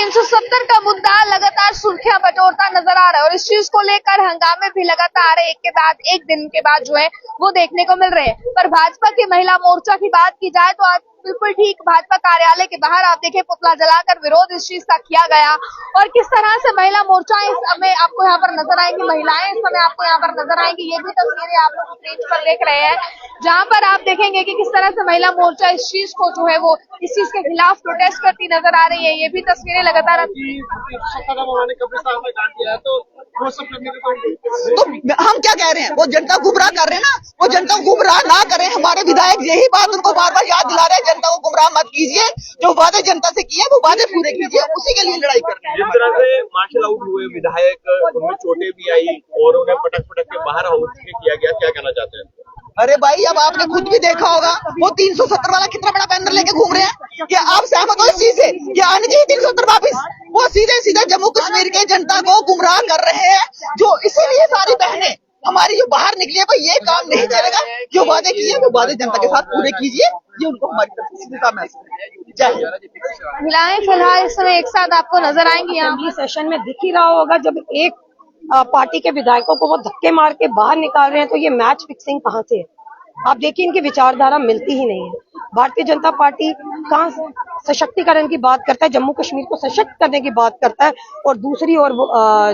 370 का मुद्दा लगातार सुर्खियां बटोरता नजर आ रहा है और इस चीज को लेकर हंगामे भी लगातार एक के बाद एक दिन के बाद जो है वो देखने को मिल रहे हैं। पर भाजपा की महिला मोर्चा की बात की जाए तो आज बिल्कुल ठीक भाजपा कार्यालय के बाहर आप देखें पुतला जलाकर विरोध इस चीज का किया गया और किस तरह से महिला मोर्चा इस समय आपको यहाँ पर नजर आएंगी, महिलाएं इस समय आपको यहाँ पर नजर आएंगी। ये भी तस्वीरें आप लोग स्क्रीन पर देख रहे हैं जहाँ पर आप देखेंगे कि किस तरह से महिला मोर्चा इस चीज को जो है वो इस चीज के खिलाफ प्रोटेस्ट करती नजर आ रही है। ये भी तस्वीरें लगातार तो हम क्या कह रहे हैं, वो जनता गुमराह कर रहे हैं ना, वो जनता गुमराह ना करें। हमारे विधायक यही बात उनको बार बार याद दिला रहे हैं, जनता को गुमराह मत कीजिए, जो वादे जनता से किए वो वादे पूरे कीजिए, उसी के लिए लड़ाई कर रहे हैं। जिस तरह से मार्शल आउट हुए विधायक, उनमें चोटें भी आई और उन्हें पटक पटक के बाहर आउट किया गया, क्या कहना चाहते हैं? अरे भाई, अब आपने खुद भी देखा होगा वो 370 वाला कितना बड़ा बैनर लेके घूम रहे हैं। क्या आप सहमत हो इस चीज से? क्या आनी चाहिए 370 वापिस? वो सीधे सीधे जम्मू कश्मीर के जनता को गुमराह कर रहे हैं, जो इसीलिए सारी बहनें हमारी जो बाहर निकली है। भाई ये काम नहीं चलेगा, जो वादे किए वो वादे जनता के साथ पूरे कीजिए, ये उनको हमारी तरफ से सीधा मैसेज है। महिलाएं फिलहाल इस समय एक साथ आपको नजर आएंगी। असेंबली सेशन में दिख ही रहा होगा, जब एक पार्टी के विधायकों को वो धक्के मार के बाहर निकाल रहे हैं तो ये मैच फिक्सिंग कहाँ से है? आप देखिए, इनकी विचारधारा मिलती ही नहीं है। भारतीय जनता पार्टी कहाँ सशक्तिकरण की बात करता है, जम्मू कश्मीर को सशक्त करने की बात करता है, और दूसरी ओर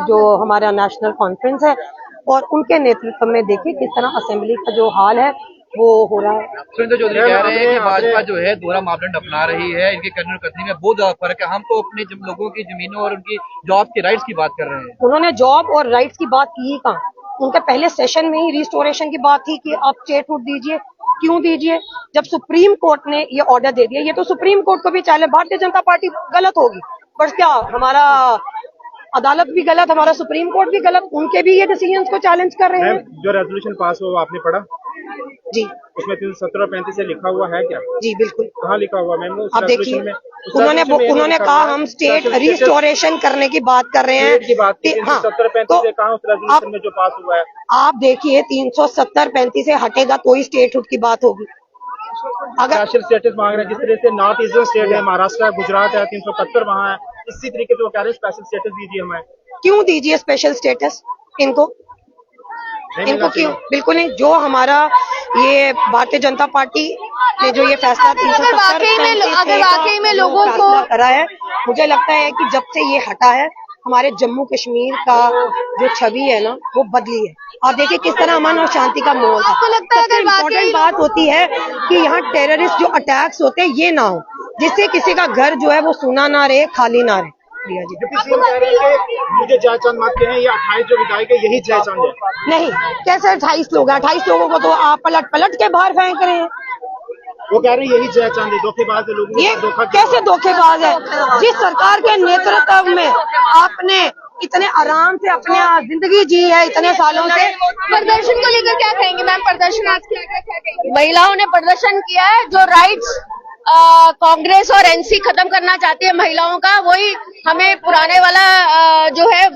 जो हमारा नेशनल कॉन्फ्रेंस है और उनके नेतृत्व में देखिए किस तरह असेंबली का जो हाल है वो हो रहा है। सुरेंद्र चौधरी कह रहे हैं कि भाजपा जो है दोहरा मापदंड अपना रही है, इनके करने और करने में बहुत ज्यादा फर्क है। हम तो अपने लोगों की जमीनों और उनकी जॉब के राइट्स की बात कर रहे हैं। उन्होंने जॉब और राइट्स की बात की ही कहाँ? उनके पहले सेशन में ही रिस्टोरेशन की बात थी कि आप स्टेटहुड दीजिए। क्यों दीजिए? जब सुप्रीम कोर्ट ने ये ऑर्डर दे दिया, ये तो सुप्रीम कोर्ट को भी चाहे भारतीय जनता पार्टी गलत होगी, पर क्या हमारा अदालत भी गलत, हमारा सुप्रीम कोर्ट भी गलत, उनके भी ये डिसीजंस को चैलेंज कर रहे हैं। जो रेजोल्यूशन पास हुआ वो आपने पढ़ा? जी, उसमें 370 और 35 से लिखा हुआ है क्या? जी बिल्कुल। कहाँ लिखा हुआ मैम? आप देखिए, उन्होंने कहा हम स्टेट रिस्टोरेशन करने की बात कर रहे हैं। की बात 370-35 तो से कहाँ उस रेजोल्यूशन में जो पास हुआ है? आप देखिए 370-35 से हटेगा तो ही स्टेटहुड की बात होगी। अगर स्पेशल स्टेटस मांग रहे हैं, जिस तरह से नॉर्थ ईस्टर्न स्टेट है, महाराष्ट्र है, गुजरात है, 371 वहाँ है, इसी तरीके से वो कह रहे हैं स्पेशल स्टेटस दीजिए हमें। क्यों दीजिए स्पेशल स्टेटस इनको क्यों? बिल्कुल नहीं। जो हमारा ये भारतीय जनता पार्टी ने जो ये फैसला अगर वाकई में लोगों को करा है, मुझे लगता है कि जब से ये हटा है हमारे जम्मू कश्मीर का जो छवि है ना वो बदली है। आप देखिए किस तरह अमन और शांति का माहौल था। सबसे इम्पोर्टेंट बात होती है कि यहाँ टेररिस्ट जो अटैक्स होते हैं ये ना हो, जिससे किसी का घर जो है वो सूना ना रहे, खाली ना रहे। प्रिया जी कह रहे हैं कि मुझे जयचंद मानते हैं, ये 28 जो विधायक है यही जयचंद है। नहीं, कैसे 28 लोग हैं? 28 लोगों को तो आप पलट पलट के बाहर फेंक रहे हैं। वो कह रहे हैं यही जयचंद है, धोखेबाज है। लोगों ये कैसे धोखेबाज है? जिस सरकार के नेतृत्व में आपने इतने आराम से अपने जिंदगी जी है इतने सालों से। प्रदर्शन को लेकर क्या कहेंगे मैम? प्रदर्शन आज क्या कहेंगे? महिलाओं ने प्रदर्शन किया है, जो राइट्स कांग्रेस और एनसी खत्म करना चाहती है महिलाओं का, वही हमें पुराने वाला जो है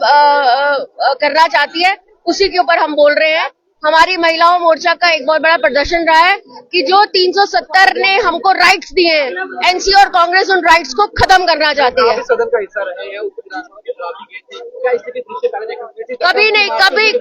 करना चाहती है, उसी के ऊपर हम बोल रहे हैं। हमारी महिलाओं मोर्चा का एक बहुत बड़ा प्रदर्शन रहा है कि जो 370 ने हमको राइट्स दिए हैं, एनसी और कांग्रेस उन राइट्स को खत्म करना चाहती है। सदन का हिस्सा रहे हैं,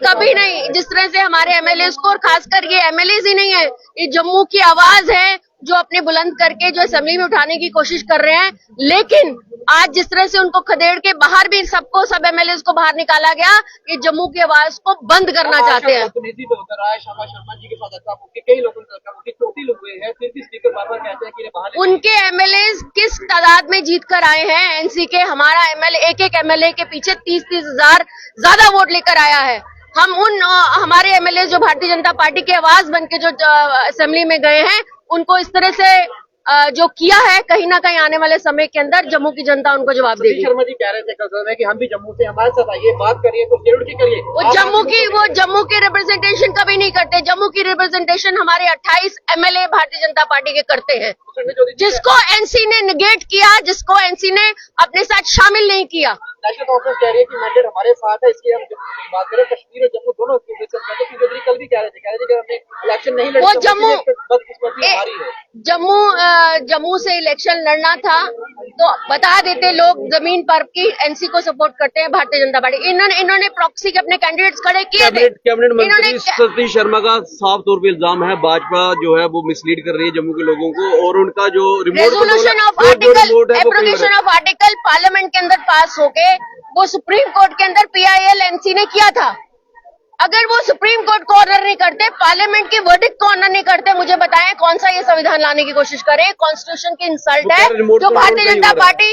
कभी नहीं। जिस तरह से हमारे एमएलए को, और खासकर ये एमएलए ही नहीं है, ये जम्मू की आवाज है जो अपने बुलंद करके जो असेंबली में उठाने की कोशिश कर रहे हैं। लेकिन आज जिस तरह से उनको खदेड़ के बाहर भी सब एमएलए को बाहर निकाला गया, ये जम्मू की आवाज को बंद करना चाहते हैं। उनके एमएलए किस तादाद में जीत कर आए हैं एनसी के? हमारा एमएलए एक एमएलए के पीछे 30-30 हजार ज्यादा वोट लेकर आया है। हम हमारे एमएलए जो भारतीय जनता पार्टी की आवाज बनके जो असेंबली में गए हैं, उनको इस तरह से जो किया है, कहीं ना कहीं आने वाले समय के अंदर जम्मू की जनता उनको जवाब देगी। शर्मा जी कह रहे थे कल में कि हम भी जम्मू से, हमारे साथ आइए, बात करिए, तो जरूर की करिए। वो जम्मू की रिप्रेजेंटेशन कभी नहीं करते। जम्मू की रिप्रेजेंटेशन हमारे 28 एमएलए भारतीय जनता पार्टी के करते हैं, जिसको एनसी ने निगेट किया, जिसको एनसी ने अपने साथ शामिल नहीं किया। नेशनल कॉन्फ्रेंस कह रही है कि मैंडेट हमारे साथ है, इसकी हम बात करें। कश्मीर और जम्मू दोनों कल भी कह रहे थे कि हमने इलेक्शन नहीं लड़ा, वो जम्मू से इलेक्शन लड़ना था, तो बता देते लोग जमीन पर की एनसी को सपोर्ट करते हैं भारतीय जनता पार्टी। इन्होंने प्रॉक्सी के अपने कैंडिडेट्स खड़े किए थे। कैबिनेट मंत्री इन्होंने सतीश शर्मा का साफ तौर पे इल्जाम है भाजपा जो है वो मिसलीड कर रही है जम्मू के लोगों को, और उनका जो resolution of article abrogation of article parliament के अंदर पास होके वो सुप्रीम कोर्ट के अंदर PIL NC ने किया था। अगर वो सुप्रीम कोर्ट को ऑनर नहीं करते, पार्लियामेंट के वर्डिक्ट को ऑनर नहीं करते, मुझे बताएं कौन सा ये संविधान लाने की कोशिश करे। कॉन्स्टिट्यूशन की इंसल्ट है जो भारतीय जनता पार्टी,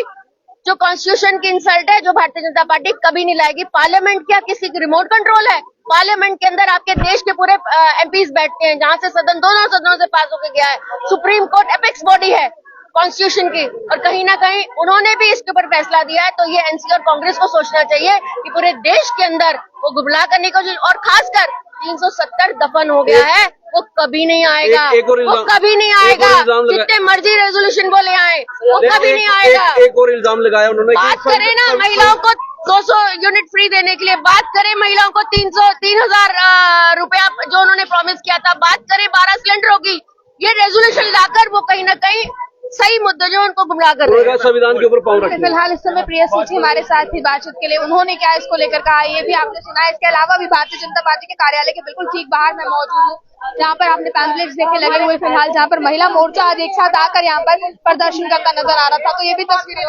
जो कॉन्स्टिट्यूशन की इंसल्ट है जो भारतीय जनता पार्टी कभी नहीं लाएगी। पार्लियामेंट क्या किसी की रिमोट कंट्रोल है? पार्लियामेंट के अंदर आपके देश के पूरे MPs बैठते हैं, जहां से सदन दोनों सदनों से पास होकर गया है। सुप्रीम कोर्ट एपेक्स बॉडी है कॉन्स्टिट्यूशन की, और कहीं ना कहीं उन्होंने भी इसके ऊपर फैसला दिया है। तो ये NC और कांग्रेस को सोचना चाहिए कि पूरे देश के अंदर वो गुमराह करने की कोशिश, और खासकर 370 दफन हो गया है, वो कभी नहीं आएगा। वो कभी नहीं आएगा, जितने मर्जी रेजोल्यूशन बोले आए, वो कभी नहीं आएगा। एक और इल्जाम लगाया उन्होंने, बात करें ना महिलाओं को 200 यूनिट फ्री देने के लिए, बात करें महिलाओं को 3,000 रुपया जो उन्होंने प्रॉमिस किया था, बात करें 12 सिलेंडरों की। ये रेजोल्यूशन लाकर वो कहीं ना कहीं सही मुद्दे जो उनको गुमराह कर रहे हैं। संविधान के ऊपर पाँव रखें। फिलहाल इस समय प्रिया सूची हमारे साथ थी बातचीत के लिए। उन्होंने क्या इसको लेकर कहा ये भी आपने सुना। इसके अलावा भी भारतीय जनता पार्टी के कार्यालय के बिल्कुल ठीक बाहर मैं मौजूद हूँ, जहाँ पर आपने पैम्पलेट्स देखे लगे हुए फिलहाल, जहाँ पर महिला मोर्चा आज एक साथ आकर यहाँ पर प्रदर्शन करता नजर आ रहा था। तो ये भी तस्वीरें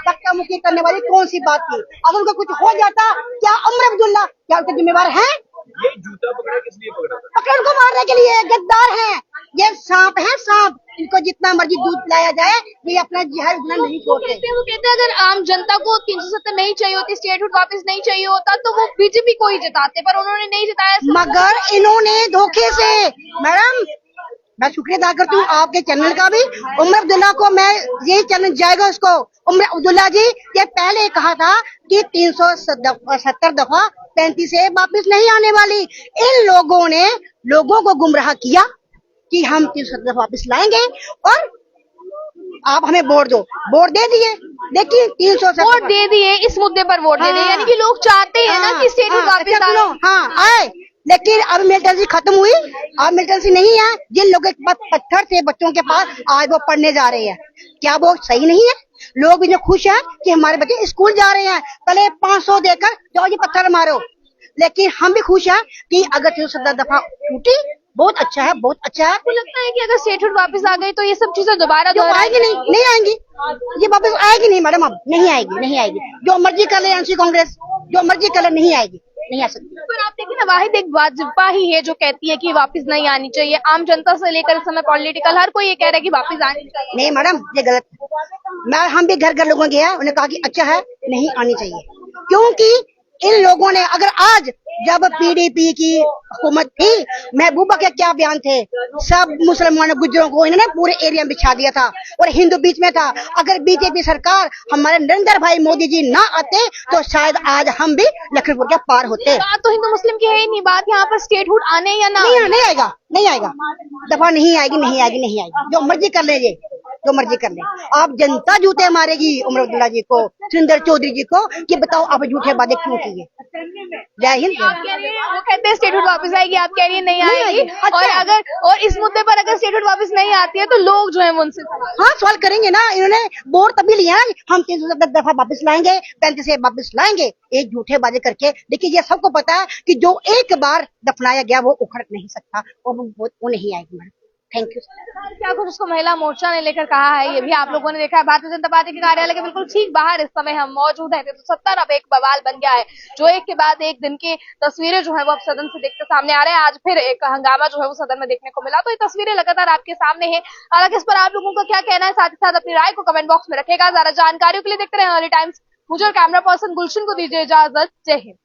धक्का मुक्की करने वाली कौन सी बात थी? अगर उनको कुछ हो जाता, क्या उमर अब्दुल्ला क्या उनके जिम्मेवार हैं? ये जूता पकड़ा किस लिए पकड़ा था? पकड़ उनको मारने के लिए, गद्दार हैं ये, सांप है सांप। इनको जितना मर्जी दूध पिलाया जाए ये अपना जहर उतना नहीं छोड़ते। वो कहते हैं अगर आम जनता को 370 नहीं चाहिए होती, स्टेटहुड वापस नहीं चाहिए होता, तो वो बीजेपी को ही जिताते, पर उन्होंने नहीं जिताया। मगर इन्होंने धोखे से, मैडम मैं शुक्रिया अदा करती हूँ आपके चैनल का भी। उमर अब्दुल्ला को मैं यही चैनल जाएगा उसको, उमर अब्दुल्ला जी ये पहले कहा था कि 370 दफा 35 से वापिस नहीं आने वाली। इन लोगों ने लोगों को गुमराह किया कि हम 370 दफा वापिस लाएंगे और आप हमें वोट दो। वोट दे दिए, देखिए 370 वोट दे दिए, इस मुद्दे पर वोट दे दिए, यानी कि लोग चाहते हैं ना कि स्टेटहुड वापस आए। हाँ आए, लेकिन अब मिलिटेंसी खत्म हुई, अब मिलिटेंसी नहीं है। जिन लोगों के पास पत्थर थे बच्चों के पास, आज वो पढ़ने जा रहे हैं, क्या वो सही नहीं है? लोग भी जो खुश है कि हमारे बच्चे स्कूल जा रहे हैं, पहले 500 देकर जाओ जी पत्थर मारो। लेकिन हम भी खुश है कि अगर 370 दफा टूटी, बहुत अच्छा है, बहुत अच्छा है। आपको लगता है कि अगर स्टेटहुड वापस आ गई तो ये सब चीजें दोबारा आएगी? नहीं आएंगी, ये वापस आएगी नहीं मैडम, अब नहीं आएगी, नहीं आएगी। जो मर्जी कर ले NC कांग्रेस, जो मर्जी कर ले, नहीं आएगी, नहीं आ सकती। पर आप देखिए ना, वाहिद एक भाजपा ही है जो कहती है कि वापस नहीं आनी चाहिए। आम जनता से लेकर इस समय पॉलिटिकल हर कोई ये कह रहा है कि वापस आनी चाहिए। नहीं मैडम ये गलत। हम भी घर घर लोगों गया, उन्होंने कहा कि अच्छा है, नहीं आनी चाहिए। क्योंकि इन लोगों ने, अगर आज जब PDP की हुकूमत थी, महबूबा के क्या बयान थे, सब मुसलमानों गुजरों को इन्होंने पूरे एरिया में बिछा दिया था और हिंदू बीच में था। अगर बीजेपी सरकार, हमारे नरेंद्र भाई मोदी जी ना आते तो शायद आज हम भी लखनपुर के पार होते। बात तो हिंदू मुस्लिम की है ही नहीं, बात यहाँ पर स्टेटहुड आने या ना नहीं आएगा, नहीं आएगा, दफा नहीं आएगी, नहीं आएगी, नहीं आएगी। जो मर्जी कर लीजिए, जो मर्जी कर ले। आप जनता जूते मारेगी उमर अब्दुल्ला जी को, सुरेंद्र चौधरी जी को, कि बताओ आप झूठे वादे क्यों किए। जय हिंद। वो कहते हैं स्टेटहुड वापस आएगी, आप कह रही है नहीं आएगी। अच्छा। और इस मुद्दे पर अगर स्टेटहुड वापस नहीं आती है तो लोग जो है उनसे सवाल करेंगे ना। इन्होंने वोट तभी लिया हम 370 दफा वापस लाएंगे, 35 से वापस लाएंगे, एक झूठे वादे करके। देखिए ये सबको पता है कि जो एक बार दफनाया गया वो उखड़ नहीं सकता, और वो नहीं आएगी मैडम। Thank you. क्या कुछ उसको महिला मोर्चा ने लेकर कहा है ये भी आप लोगों ने देखा है। भारतीय जनता पार्टी के कार्यालय के बिल्कुल ठीक बाहर इस समय हम मौजूद हैं। 370 अब एक बवाल बन गया है, जो एक के बाद एक दिन की तस्वीरें जो है वो अब सदन से देखते सामने आ रहे हैं। आज फिर एक हंगामा जो है वो सदन में देखने को मिला, तो ये तस्वीरें लगातार आपके सामने है। हालांकि इस पर आप लोगों का क्या कहना है, साथ ही साथ अपनी राय को कमेंट बॉक्स में रखेगा। ज्यादा जानकारियों के लिए देखते रहे अर्ली टाइम्स। मुझे कैमरा पर्सन गुलशन को दीजिए इजाजत। जय हिंद।